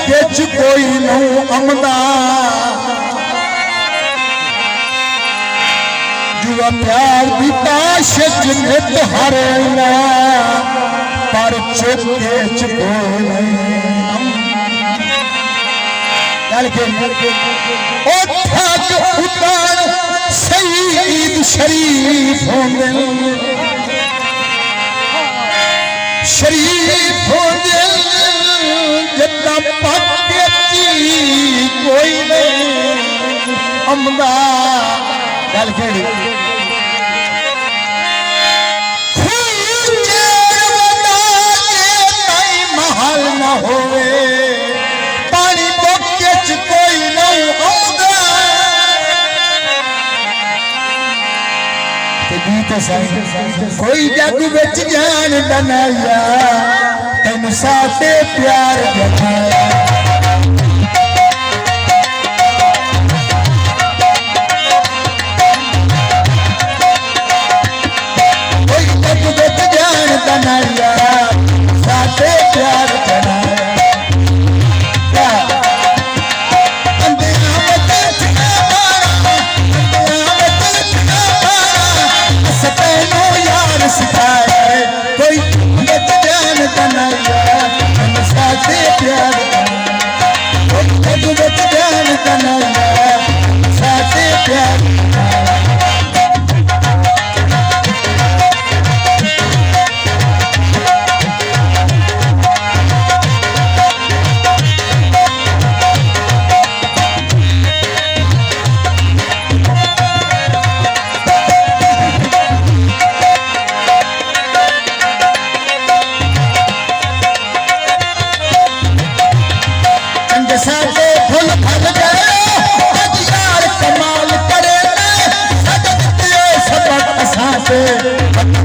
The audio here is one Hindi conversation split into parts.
बोके च कोई नू अमदा जुआ प्यार दी ताश नित हारेला पर चौके च कोई नहीं गल के ओ ठग उतार सईद शरीफ होंदे शरीफ होंदे जदा पाके ची कोई नहीं अमदा गल केड़ी महल न होवे पानी बोके च कोई नहीं आउंदा ते गीत साईं कोई जग विच जान बनाया तेन साथे प्यार जताया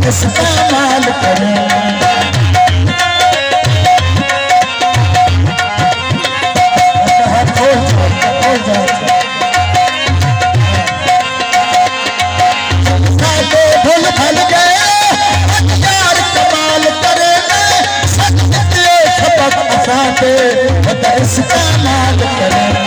इस्तेमाल करें फूल फल गए यार कमाल करे सबक असाते इस्तेमाल करें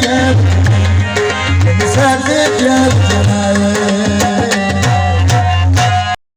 प्यार, तैनू साडे प्यार जाना